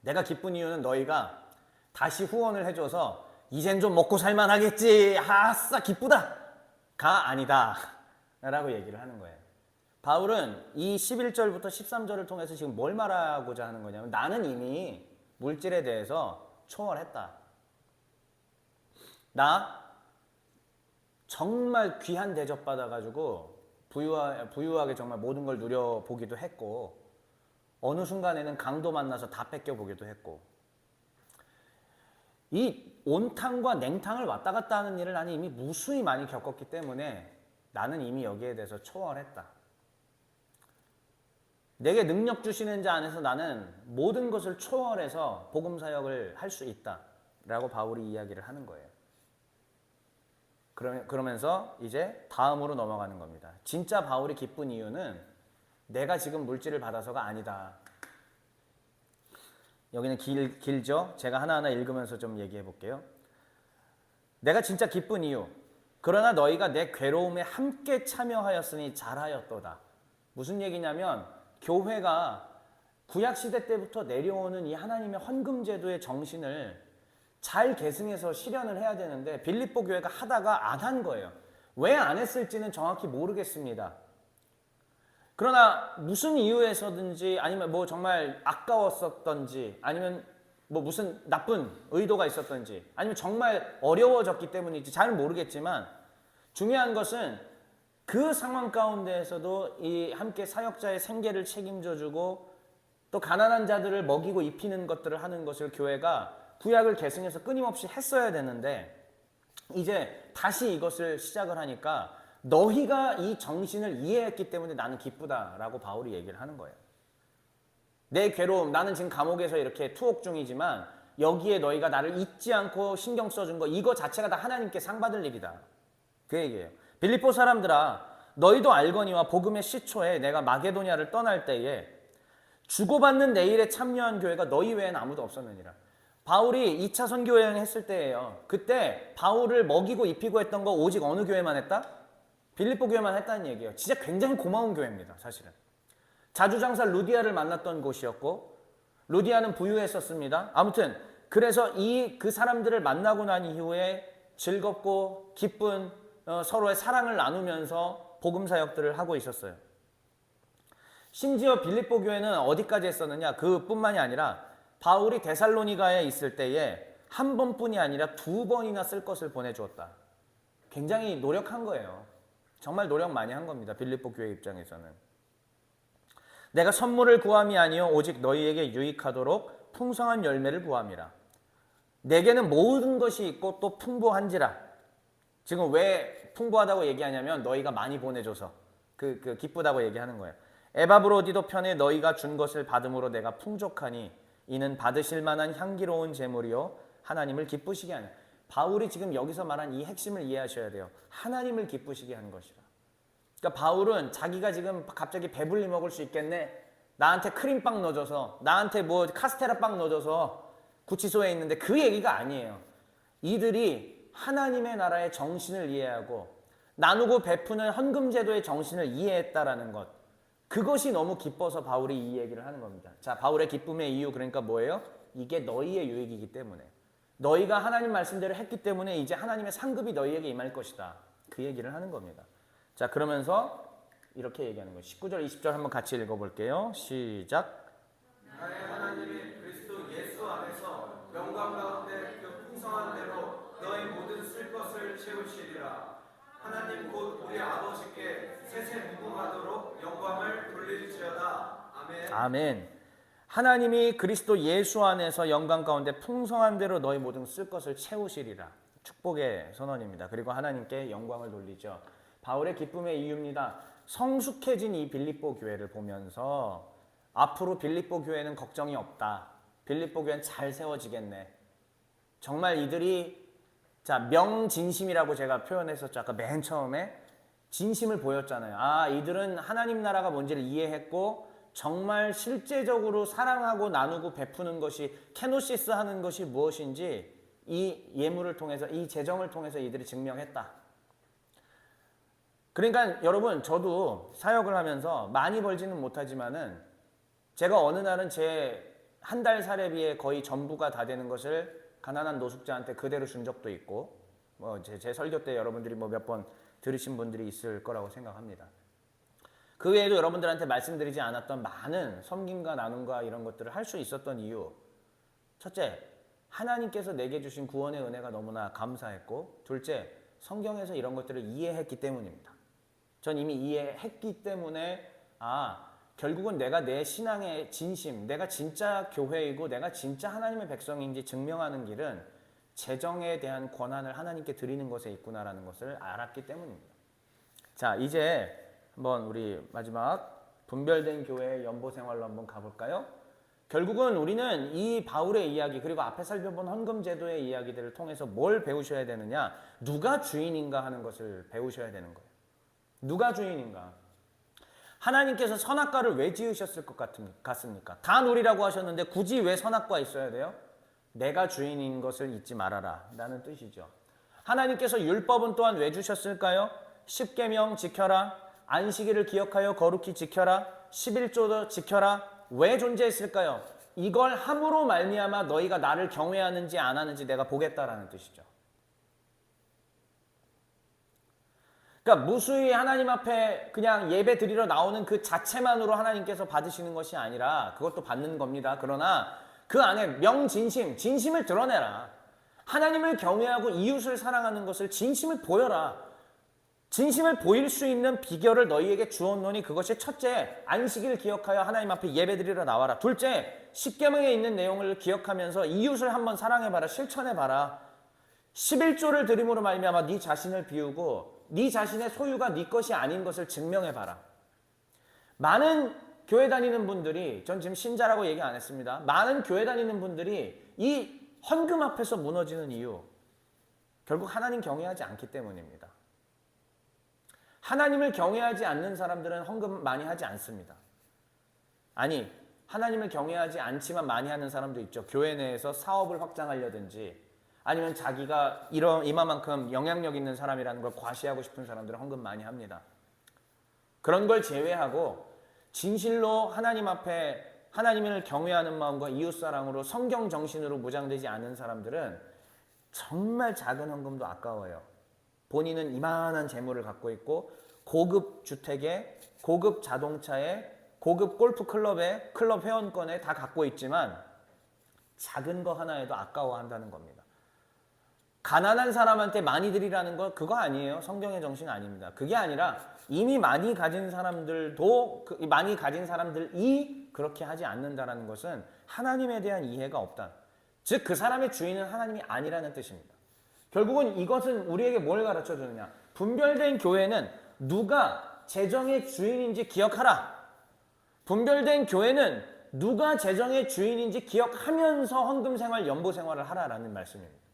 내가 기쁜 이유는 너희가 다시 후원을 해줘서 이젠 좀 먹고 살만하겠지, 아싸 기쁘다 가 아니다 라고 얘기를 하는 거예요. 바울은 이 11절부터 13절을 통해서 지금 뭘 말하고자 하는 거냐면, 나는 이미 물질에 대해서 초월했다. 나 정말 귀한 대접 받아가지고 부유하게 정말 모든 걸 누려보기도 했고, 어느 순간에는 강도 만나서 다 뺏겨보기도 했고, 이 온탕과 냉탕을 왔다 갔다 하는 일을 나는 이미 무수히 많이 겪었기 때문에 나는 이미 여기에 대해서 초월했다. 내게 능력 주시는 자 안에서 나는 모든 것을 초월해서 복음 사역을 할 수 있다 라고 바울이 이야기를 하는 거예요. 그러면서 이제 다음으로 넘어가는 겁니다. 진짜 바울이 기쁜 이유는 내가 지금 물질을 받아서가 아니다. 여기는 길죠? 제가 하나하나 읽으면서 좀 얘기해 볼게요. 내가 진짜 기쁜 이유. 그러나 너희가 내 괴로움에 함께 참여하였으니 잘하였도다. 무슨 얘기냐면, 교회가 구약시대 때부터 내려오는 이 하나님의 헌금제도의 정신을 잘 계승해서 실현을 해야 되는데 빌립보 교회가 하다가 안 한 거예요. 왜 안 했을지는 정확히 모르겠습니다. 그러나 무슨 이유에서든지, 아니면 뭐 정말 아까웠었던지, 아니면 뭐 무슨 나쁜 의도가 있었던지, 아니면 정말 어려워졌기 때문인지 잘 모르겠지만, 중요한 것은 그 상황 가운데에서도 이 함께 사역자의 생계를 책임져주고 또 가난한 자들을 먹이고 입히는 것들을 하는 것을 교회가 구약을 계승해서 끊임없이 했어야 되는데, 이제 다시 이것을 시작을 하니까 너희가 이 정신을 이해했기 때문에 나는 기쁘다라고 바울이 얘기를 하는 거예요. 내 괴로움, 나는 지금 감옥에서 이렇게 투옥 중이지만 여기에 너희가 나를 잊지 않고 신경 써준 거, 이거 자체가 다 하나님께 상 받을 일이다. 그 얘기예요. 빌립보 사람들아, 너희도 알거니와 복음의 시초에 내가 마게도냐를 떠날 때에 주고받는 내 일에 참여한 교회가 너희 외엔 아무도 없었느니라. 바울이 2차 선교 여행을 했을 때예요. 그때 바울을 먹이고 입히고 했던 거 오직 어느 교회만 했다? 빌립보 교회만 했다는 얘기예요. 진짜 굉장히 고마운 교회입니다, 사실은. 자주장사 루디아를 만났던 곳이었고, 루디아는 부유했었습니다. 아무튼 그래서 그 사람들을 만나고 난 이후에 즐겁고 기쁜 서로의 사랑을 나누면서 복음 사역들을 하고 있었어요. 심지어 빌립보 교회는 어디까지 했었느냐? 그뿐만이 아니라 바울이 데살로니가에 있을 때에 한 번뿐이 아니라 2번이나 쓸 것을 보내주었다. 굉장히 노력한 거예요. 정말 노력 많이 한 겁니다. 빌립보 교회 입장에서는. 내가 선물을 구함이 아니요 오직 너희에게 유익하도록 풍성한 열매를 구함이라. 내게는 모든 것이 있고 또 풍부한지라. 지금 왜 풍부하다고 얘기하냐면 너희가 많이 보내줘서 기쁘다고 얘기하는 거예요. 에바브로디도 편에 너희가 준 것을 받음으로 내가 풍족하니 이는 받으실 만한 향기로운 제물이요 하나님을 기쁘시게 하는. 바울이 지금 여기서 말한 이 핵심을 이해하셔야 돼요. 하나님을 기쁘시게 하는 것이라. 그러니까 바울은 자기가 지금 갑자기 배불리 먹을 수 있겠네, 나한테 크림빵 넣어줘서, 나한테 뭐 카스테라빵 넣어줘서 구치소에 있는데, 그 얘기가 아니에요. 이들이 하나님의 나라의 정신을 이해하고 나누고 베푸는 헌금제도의 정신을 이해했다라는 것, 그것이 너무 기뻐서 바울이 이 얘기를 하는 겁니다. 자, 바울의 기쁨의 이유, 그러니까 뭐예요? 이게 너희의 유익이기 때문에, 너희가 하나님 말씀대로 했기 때문에 이제 하나님의 상급이 너희에게 임할 것이다. 그 얘기를 하는 겁니다. 자, 그러면서 이렇게 얘기하는 거예요. 19절, 20절 한번 같이 읽어볼게요. 시작. 나의 하나님이 그리스도 예수 안에서 영광 가운데 그 풍성한 대로 너희 모든 쓸 것을 채우시리라. 하나님 곧 우리 아버지께 세세무궁하도록 영광을 돌릴지어다. 아멘. 아멘. 하나님이 그리스도 예수 안에서 영광 가운데 풍성한 대로 너희 모든 쓸 것을 채우시리라. 축복의 선언입니다. 그리고 하나님께 영광을 돌리죠. 바울의 기쁨의 이유입니다. 성숙해진 이 빌립보 교회를 보면서 앞으로 빌립보 교회는 걱정이 없다. 빌립보 교회는 잘 세워지겠네. 정말 이들이 명진심이라고 제가 표현했었죠. 아까 맨 처음에 진심을 보였잖아요. 아, 이들은 하나님 나라가 뭔지를 이해했고 정말 실제적으로 사랑하고 나누고 베푸는 것이, 케노시스 하는 것이 무엇인지 이 예물을 통해서, 이 재정을 통해서 이들이 증명했다. 그러니까 여러분, 저도 사역을 하면서 많이 벌지는 못하지만은 제가 어느 날은 제 한 달 사례비의 거의 전부가 다 되는 것을 가난한 노숙자한테 그대로 준 적도 있고, 제 설교 때 여러분들이 몇 번 들으신 분들이 있을 거라고 생각합니다. 그 외에도 여러분들한테 말씀드리지 않았던 많은 섬김과 나눔과 이런 것들을 할 수 있었던 이유, 첫째, 하나님께서 내게 주신 구원의 은혜가 너무나 감사했고, 둘째, 성경에서 이런 것들을 이해했기 때문입니다. 전 이미 이해했기 때문에 결국은 내가 내 신앙의 진심, 내가 진짜 교회이고 내가 진짜 하나님의 백성인지 증명하는 길은 재정에 대한 권한을 하나님께 드리는 것에 있구나라는 것을 알았기 때문입니다. 자, 이제 한번 우리 마지막 분별된 교회의 연보 생활로 한번 가볼까요? 결국은 우리는 이 바울의 이야기, 그리고 앞에 살펴본 헌금 제도의 이야기들을 통해서 뭘 배우셔야 되느냐? 누가 주인인가 하는 것을 배우셔야 되는 거예요. 누가 주인인가? 하나님께서 선악과를 왜 지으셨을 것 같습니까? 다 누리라고 하셨는데 굳이 왜 선악과 있어야 돼요? 내가 주인인 것을 잊지 말아라 라는 뜻이죠. 하나님께서 율법은 또한 왜 주셨을까요? 10계명 지켜라, 안식일을 기억하여 거룩히 지켜라, 11조도 지켜라. 왜 존재했을까요? 이걸 함으로 말미암아 너희가 나를 경외하는지 안 하는지 내가 보겠다라는 뜻이죠. 그러니까 무수히 하나님 앞에 그냥 예배 드리러 나오는 그 자체만으로 하나님께서 받으시는 것이 아니라, 그것도 받는 겁니다. 그러나 그 안에 명진심, 진심을 드러내라. 하나님을 경외하고 이웃을 사랑하는 것을 진심을 보여라. 진심을 보일 수 있는 비결을 너희에게 주었노니 그것이 첫째, 안식일을 기억하여 하나님 앞에 예배드리러 나와라. 둘째, 십계명에 있는 내용을 기억하면서 이웃을 한번 사랑해봐라. 실천해봐라. 11조를 드림으로 말미암아 네 자신을 비우고 네 자신의 소유가 네 것이 아닌 것을 증명해봐라. 많은 교회 다니는 분들이, 전 지금 신자라고 얘기 안 했습니다. 많은 교회 다니는 분들이 이 헌금 앞에서 무너지는 이유, 결국 하나님 경외하지 않기 때문입니다. 하나님을 경외하지 않는 사람들은 헌금 많이 하지 않습니다. 아니, 하나님을 경외하지 않지만 많이 하는 사람도 있죠. 교회 내에서 사업을 확장하려든지 아니면 자기가 이만큼 영향력 있는 사람이라는 걸 과시하고 싶은 사람들은 헌금 많이 합니다. 그런 걸 제외하고 진실로 하나님 앞에 하나님을 경외하는 마음과 이웃사랑으로 성경 정신으로 무장되지 않은 사람들은 정말 작은 헌금도 아까워요. 본인은 이만한 재물을 갖고 있고 고급 주택에, 고급 자동차에, 고급 골프 클럽에, 클럽 회원권에 다 갖고 있지만 작은 거 하나에도 아까워한다는 겁니다. 가난한 사람한테 많이 드리라는 거 그거 아니에요. 성경의 정신 아닙니다. 그게 아니라 이미 많이 가진 사람들도, 많이 가진 사람들이 그렇게 하지 않는다는 것은 하나님에 대한 이해가 없다. 즉 그 사람의 주인은 하나님이 아니라는 뜻입니다. 결국은 이것은 우리에게 뭘 가르쳐 주느냐. 분별된 교회는 누가 재정의 주인인지 기억하라. 분별된 교회는 누가 재정의 주인인지 기억하면서 헌금 생활, 연보 생활을 하라라는 말씀입니다.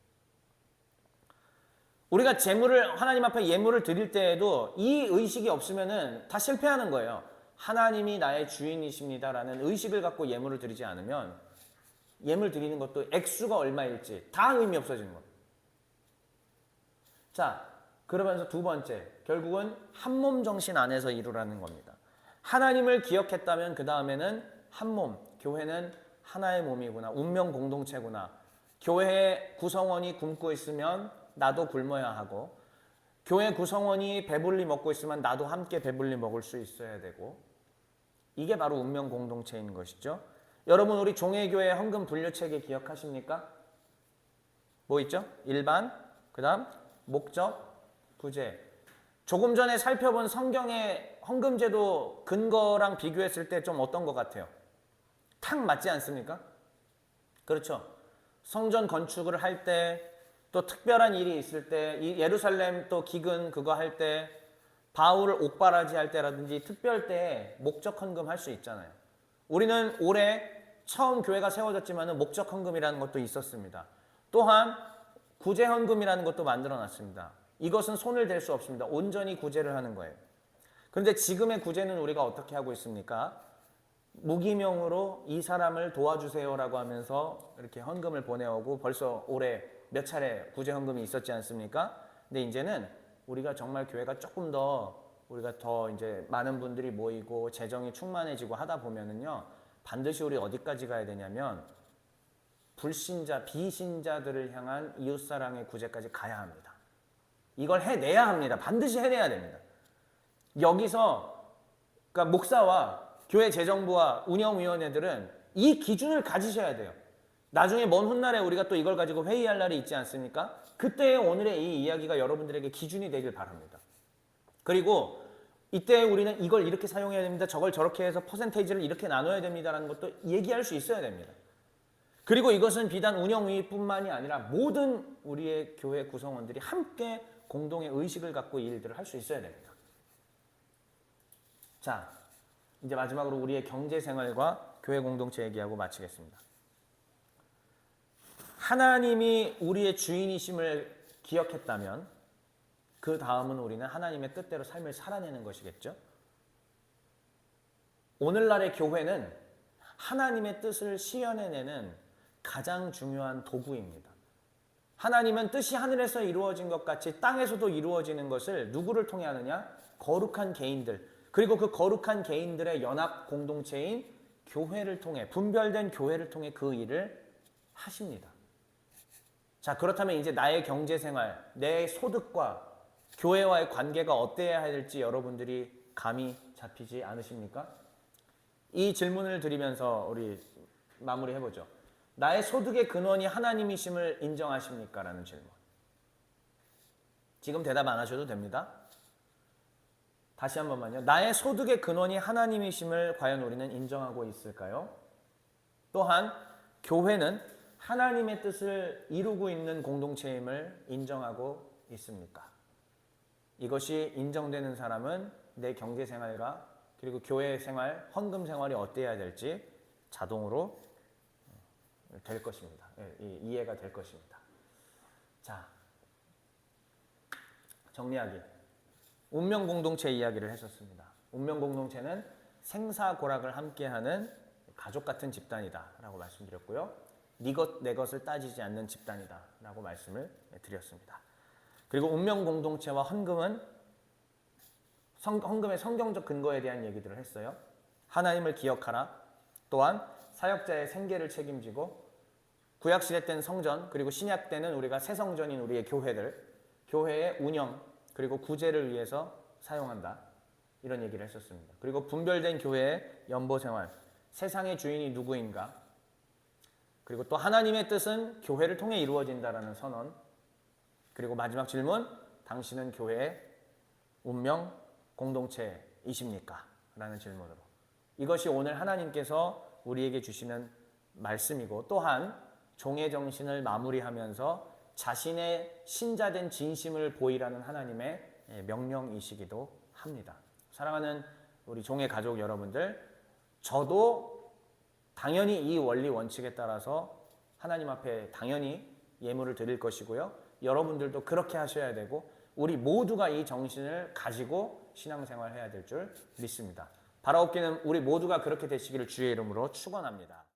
우리가 재물을 하나님 앞에 예물을 드릴 때에도 이 의식이 없으면은 다 실패하는 거예요. 하나님이 나의 주인이십니다라는 의식을 갖고 예물을 드리지 않으면 예물 드리는 것도 액수가 얼마일지 다 의미 없어지는 겁니다. 자, 그러면서 두 번째, 결국은 한 몸 정신 안에서 이루라는 겁니다. 하나님을 기억했다면 그 다음에는 한 몸, 교회는 하나의 몸이구나, 운명 공동체구나. 교회 구성원이 굶고 있으면 나도 굶어야 하고, 교회 구성원이 배불리 먹고 있으면 나도 함께 배불리 먹을 수 있어야 되고, 이게 바로 운명 공동체인 것이죠. 여러분, 우리 종회교회 헌금 분류체계 기억하십니까? 뭐 있죠? 일반, 그 다음 목적, 부재. 조금 전에 살펴본 성경의 헌금제도 근거랑 비교했을 때 좀 어떤 것 같아요? 탁 맞지 않습니까? 그렇죠. 성전 건축을 할 때, 또 특별한 일이 있을 때, 이 예루살렘 또 기근 그거 할 때, 바울을 옥바라지 할 때라든지 특별 때에 목적 헌금 할 수 있잖아요. 우리는 올해 처음 교회가 세워졌지만 목적 헌금이라는 것도 있었습니다. 또한 구제 헌금이라는 것도 만들어 놨습니다. 이것은 손을 댈 수 없습니다. 온전히 구제를 하는 거예요. 그런데 지금의 구제는 우리가 어떻게 하고 있습니까? 무기명으로 이 사람을 도와주세요라고 하면서 이렇게 헌금을 보내오고 벌써 올해 몇 차례 구제 헌금이 있었지 않습니까? 근데 이제는 우리가 정말 교회가 조금 더 우리가 더 이제 많은 분들이 모이고 재정이 충만해지고 하다 보면은요, 반드시 우리 어디까지 가야 되냐면 불신자, 비신자들을 향한 이웃사랑의 구제까지 가야 합니다. 이걸 해내야 합니다. 반드시 해내야 됩니다. 여기서 그러니까 목사와 교회 재정부와 운영위원회들은 이 기준을 가지셔야 돼요. 나중에 먼 훗날에 우리가 또 이걸 가지고 회의할 날이 있지 않습니까? 그때 오늘의 이 이야기가 여러분들에게 기준이 되길 바랍니다. 그리고 이때 우리는 이걸 이렇게 사용해야 됩니다. 저걸 저렇게 해서 퍼센테이지를 이렇게 나눠야 됩니다라는 것도 얘기할 수 있어야 됩니다. 그리고 이것은 비단 운영위뿐만이 아니라 모든 우리의 교회 구성원들이 함께 공동의 의식을 갖고 이 일들을 할 수 있어야 됩니다. 자, 이제 마지막으로 우리의 경제생활과 교회 공동체 얘기하고 마치겠습니다. 하나님이 우리의 주인이심을 기억했다면 그 다음은 우리는 하나님의 뜻대로 삶을 살아내는 것이겠죠. 오늘날의 교회는 하나님의 뜻을 실현해내는 가장 중요한 도구입니다. 하나님은 뜻이 하늘에서 이루어진 것 같이 땅에서도 이루어지는 것을 누구를 통해 하느냐? 거룩한 개인들, 그리고 그 거룩한 개인들의 연합 공동체인 교회를 통해, 분별된 교회를 통해 그 일을 하십니다. 자, 그렇다면 이제 나의 경제생활, 내 소득과 교회와의 관계가 어때야 할지 여러분들이 감이 잡히지 않으십니까? 이 질문을 드리면서 우리 마무리해보죠. 나의 소득의 근원이 하나님이심을 인정하십니까? 라는 질문. 지금 대답 안 하셔도 됩니다. 다시 한 번만요. 나의 소득의 근원이 하나님이심을 과연 우리는 인정하고 있을까요? 또한 교회는 하나님의 뜻을 이루고 있는 공동체임을 인정하고 있습니까? 이것이 인정되는 사람은 내 경제 생활과 그리고 교회 생활, 헌금 생활이 어때야 될지 자동으로 될 것입니다. 이해가 될 것입니다. 자, 정리하기. 운명 공동체 이야기를 했었습니다. 운명 공동체는 생사고락을 함께하는 가족 같은 집단이다 라고 말씀드렸고요. 네 것, 내 것을 따지지 않는 집단이다 라고 말씀을 드렸습니다. 그리고 운명 공동체와 헌금은 헌금의 성경적 근거에 대한 얘기들을 했어요. 하나님을 기억하라. 또한 사역자의 생계를 책임지고 구약시대 때는 성전, 그리고 신약 때는 우리가 새 성전인 우리의 교회들, 교회의 운영, 그리고 구제를 위해서 사용한다. 이런 얘기를 했었습니다. 그리고 분별된 교회의 연보생활, 세상의 주인이 누구인가? 그리고 또 하나님의 뜻은 교회를 통해 이루어진다라는 선언. 그리고 마지막 질문, 당신은 교회의 운명 공동체이십니까? 라는 질문으로. 이것이 오늘 하나님께서 우리에게 주시는 말씀이고, 또한 종의 정신을 마무리하면서 자신의 신자된 진심을 보이라는 하나님의 명령이시기도 합니다. 사랑하는 우리 종의 가족 여러분들, 저도 당연히 이 원리 원칙에 따라서 하나님 앞에 당연히 예물을 드릴 것이고요. 여러분들도 그렇게 하셔야 되고, 우리 모두가 이 정신을 가지고 신앙생활 해야 될 줄 믿습니다. 바라옵기는 우리 모두가 그렇게 되시기를 주의 이름으로 축원합니다.